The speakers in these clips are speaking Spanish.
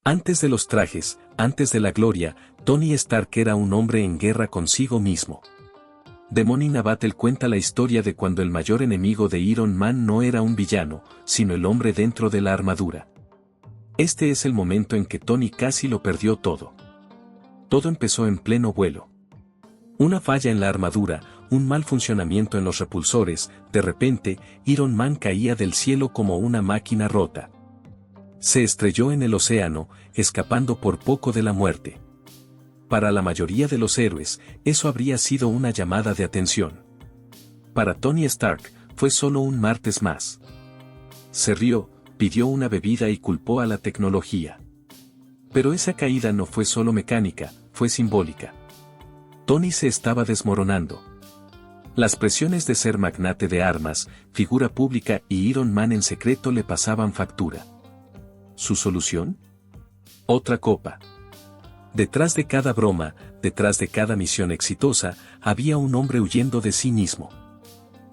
Antes de los trajes, antes de la gloria, Tony Stark era un hombre en guerra consigo mismo. The Morning Battle cuenta la historia de cuando el mayor enemigo de Iron Man no era un villano, sino el hombre dentro de la armadura. Este es el momento en que Tony casi lo perdió todo. Todo empezó en pleno vuelo. Una falla en la armadura, un mal funcionamiento en los repulsores, de repente, Iron Man caía del cielo como una máquina rota. Se estrelló en el océano, escapando por poco de la muerte. Para la mayoría de los héroes, eso habría sido una llamada de atención. Para Tony Stark, fue solo un martes más. Se rió, pidió una bebida y culpó a la tecnología. Pero esa caída no fue solo mecánica, fue simbólica. Tony se estaba desmoronando. Las presiones de ser magnate de armas, figura pública y Iron Man en secreto le pasaban factura. ¿Su solución? Otra copa. Detrás de cada broma, detrás de cada misión exitosa, había un hombre huyendo de sí mismo.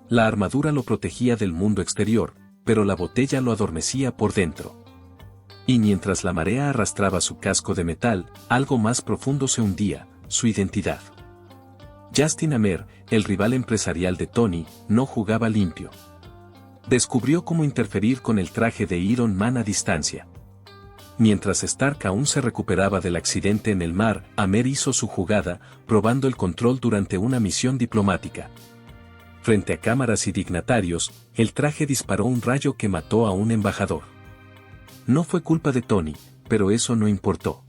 La armadura lo protegía del mundo exterior, pero la botella lo adormecía por dentro. Y mientras la marea arrastraba su casco de metal, algo más profundo se hundía, su identidad. Justin Amer, el rival empresarial de Tony, no jugaba limpio. Descubrió cómo interferir con el traje de Iron Man a distancia. Mientras Stark aún se recuperaba del accidente en el mar, Amer hizo su jugada, probando el control durante una misión diplomática. Frente a cámaras y dignatarios, el traje disparó un rayo que mató a un embajador. No fue culpa de Tony, pero eso no importó.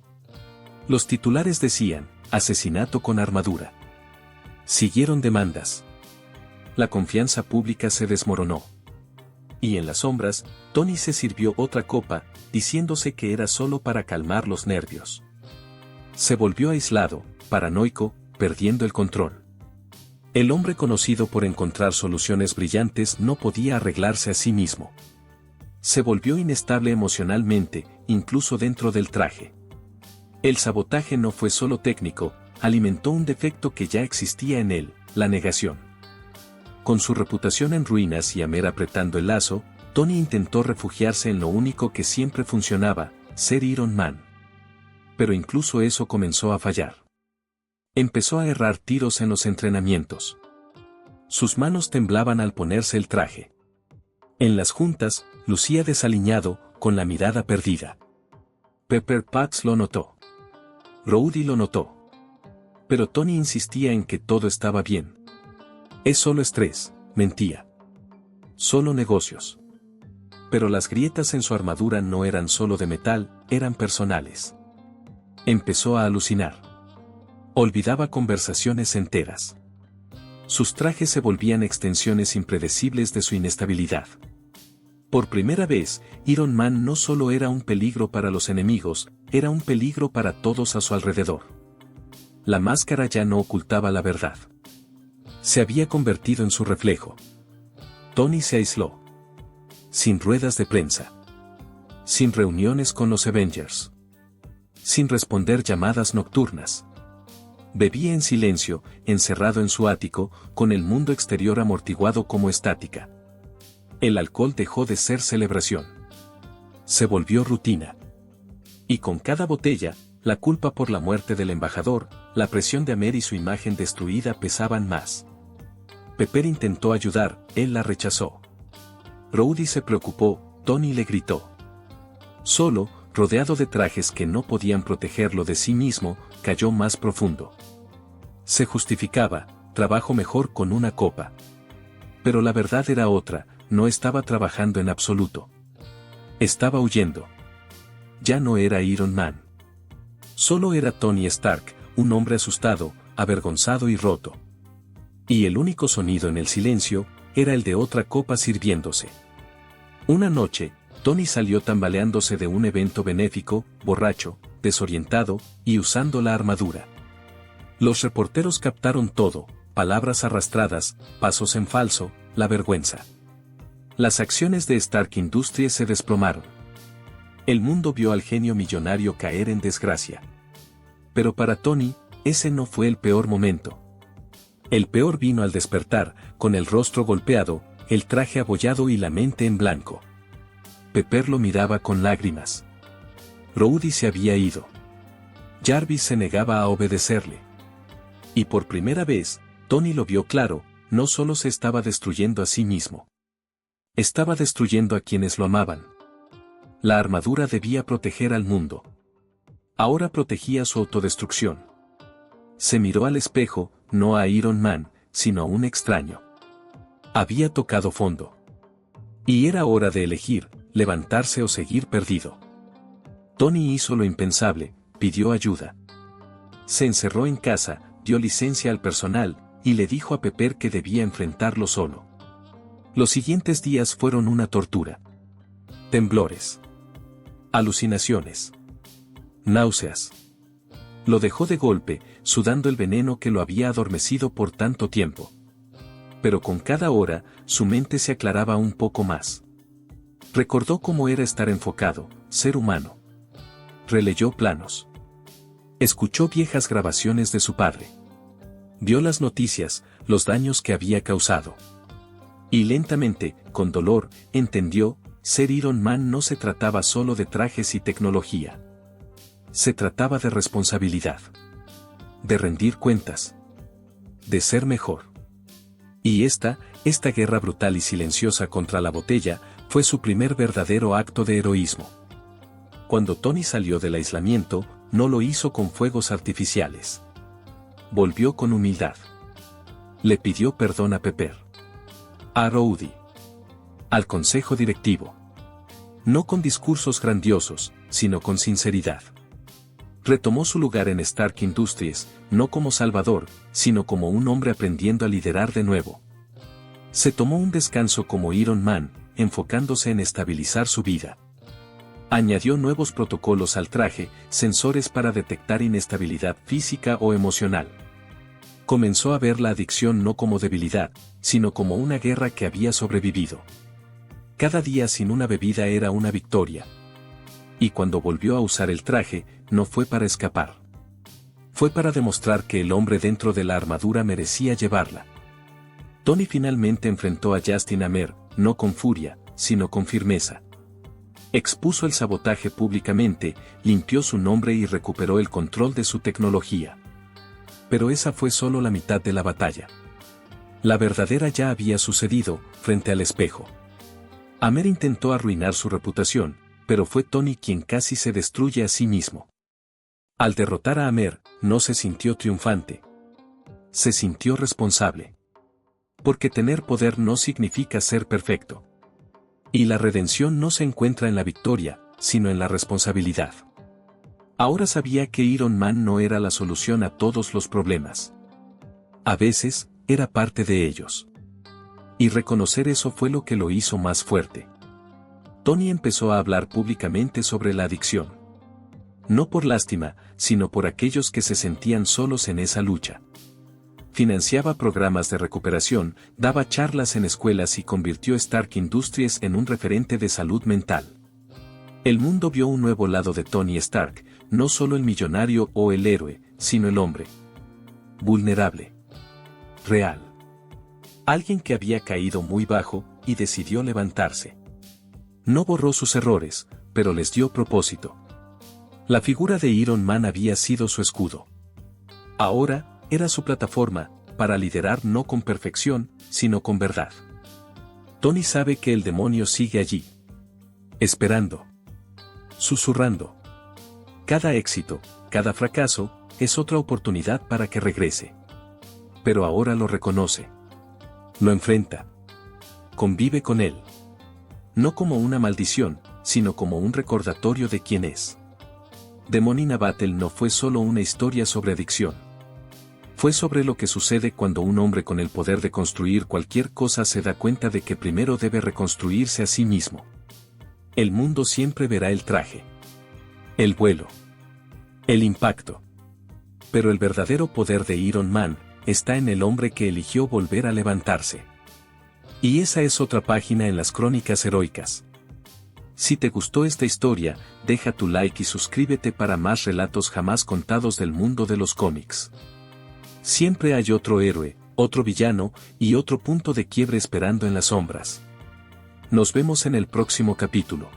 Los titulares decían, asesinato con armadura. Siguieron demandas. La confianza pública se desmoronó. Y en las sombras, Tony se sirvió otra copa, diciéndose que era solo para calmar los nervios. Se volvió aislado, paranoico, perdiendo el control. El hombre conocido por encontrar soluciones brillantes no podía arreglarse a sí mismo. Se volvió inestable emocionalmente, incluso dentro del traje. El sabotaje no fue solo técnico, alimentó un defecto que ya existía en él, la negación. Con su reputación en ruinas y Amer apretando el lazo, Tony intentó refugiarse en lo único que siempre funcionaba, ser Iron Man. Pero incluso eso comenzó a fallar. Empezó a errar tiros en los entrenamientos. Sus manos temblaban al ponerse el traje. En las juntas, lucía desaliñado, con la mirada perdida. Pepper Potts lo notó. Rhodey lo notó. Pero Tony insistía en que todo estaba bien. Es solo estrés, mentía. Solo negocios. Pero las grietas en su armadura no eran solo de metal, eran personales. Empezó a alucinar. Olvidaba conversaciones enteras. Sus trajes se volvían extensiones impredecibles de su inestabilidad. Por primera vez, Iron Man no solo era un peligro para los enemigos, era un peligro para todos a su alrededor. La máscara ya no ocultaba la verdad. Se había convertido en su reflejo. Tony se aisló. Sin ruedas de prensa. Sin reuniones con los Avengers. Sin responder llamadas nocturnas. Bebía en silencio, encerrado en su ático, con el mundo exterior amortiguado como estática. El alcohol dejó de ser celebración. Se volvió rutina. Y con cada botella, la culpa por la muerte del embajador, la presión de Amer y su imagen destruida pesaban más. Pepper intentó ayudar, él la rechazó. Rhodey se preocupó, Tony le gritó. Solo, rodeado de trajes que no podían protegerlo de sí mismo, cayó más profundo. Se justificaba, trabajo mejor con una copa. Pero la verdad era otra, no estaba trabajando en absoluto. Estaba huyendo. Ya no era Iron Man. Solo era Tony Stark, un hombre asustado, avergonzado y roto. Y el único sonido en el silencio, era el de otra copa sirviéndose. Una noche, Tony salió tambaleándose de un evento benéfico, borracho, desorientado, y usando la armadura. Los reporteros captaron todo, palabras arrastradas, pasos en falso, la vergüenza. Las acciones de Stark Industries se desplomaron. El mundo vio al genio millonario caer en desgracia. Pero para Tony, ese no fue el peor momento. El peor vino al despertar, con el rostro golpeado, el traje abollado y la mente en blanco. Pepper lo miraba con lágrimas. Rhodey se había ido. Jarvis se negaba a obedecerle. Y por primera vez, Tony lo vio claro, no solo se estaba destruyendo a sí mismo. Estaba destruyendo a quienes lo amaban. La armadura debía proteger al mundo. Ahora protegía su autodestrucción. Se miró al espejo, no a Iron Man, sino a un extraño. Había tocado fondo. Y era hora de elegir, levantarse o seguir perdido. Tony hizo lo impensable, pidió ayuda. Se encerró en casa, dio licencia al personal, y le dijo a Pepper que debía enfrentarlo solo. Los siguientes días fueron una tortura. Temblores. Alucinaciones. Náuseas. Lo dejó de golpe, sudando el veneno que lo había adormecido por tanto tiempo. Pero con cada hora, su mente se aclaraba un poco más. Recordó cómo era estar enfocado, ser humano. Releyó planos. Escuchó viejas grabaciones de su padre. Vio las noticias, los daños que había causado. Y lentamente, con dolor, entendió, ser Iron Man no se trataba solo de trajes y tecnología. Se trataba de responsabilidad. De rendir cuentas. De ser mejor. Y esta guerra brutal y silenciosa contra la botella, fue su primer verdadero acto de heroísmo. Cuando Tony salió del aislamiento, no lo hizo con fuegos artificiales. Volvió con humildad. Le pidió perdón a Pepper. A Rhodey. Al consejo directivo. No con discursos grandiosos, sino con sinceridad. Retomó su lugar en Stark Industries, no como salvador, sino como un hombre aprendiendo a liderar de nuevo. Se tomó un descanso como Iron Man, enfocándose en estabilizar su vida. Añadió nuevos protocolos al traje, sensores para detectar inestabilidad física o emocional. Comenzó a ver la adicción no como debilidad, sino como una guerra que había sobrevivido. Cada día sin una bebida era una victoria. Y cuando volvió a usar el traje, no fue para escapar. Fue para demostrar que el hombre dentro de la armadura merecía llevarla. Tony finalmente enfrentó a Justin Hammer, no con furia, sino con firmeza. Expuso el sabotaje públicamente, limpió su nombre y recuperó el control de su tecnología. Pero esa fue solo la mitad de la batalla. La verdadera ya había sucedido, frente al espejo. Hammer intentó arruinar su reputación, pero fue Tony quien casi se destruye a sí mismo. Al derrotar a Hammer, no se sintió triunfante. Se sintió responsable. Porque tener poder no significa ser perfecto. Y la redención no se encuentra en la victoria, sino en la responsabilidad. Ahora sabía que Iron Man no era la solución a todos los problemas. A veces, era parte de ellos. Y reconocer eso fue lo que lo hizo más fuerte. Tony empezó a hablar públicamente sobre la adicción. No por lástima, sino por aquellos que se sentían solos en esa lucha. Financiaba programas de recuperación, daba charlas en escuelas y convirtió Stark Industries en un referente de salud mental. El mundo vio un nuevo lado de Tony Stark, no solo el millonario o el héroe, sino el hombre. Vulnerable. Real. Alguien que había caído muy bajo, y decidió levantarse. No borró sus errores, pero les dio propósito. La figura de Iron Man había sido su escudo. Ahora, era su plataforma, para liderar no con perfección, sino con verdad. Tony sabe que el demonio sigue allí. Esperando. Susurrando. Cada éxito, cada fracaso, es otra oportunidad para que regrese. Pero ahora lo reconoce. Lo enfrenta. Convive con él. No como una maldición, sino como un recordatorio de quién es. The Monina Battle no fue solo una historia sobre adicción. Fue sobre lo que sucede cuando un hombre con el poder de construir cualquier cosa se da cuenta de que primero debe reconstruirse a sí mismo. El mundo siempre verá el traje. El vuelo. El impacto. Pero el verdadero poder de Iron Man está en el hombre que eligió volver a levantarse. Y esa es otra página en las crónicas heroicas. Si te gustó esta historia, deja tu like y suscríbete para más relatos jamás contados del mundo de los cómics. Siempre hay otro héroe, otro villano, y otro punto de quiebre esperando en las sombras. Nos vemos en el próximo capítulo.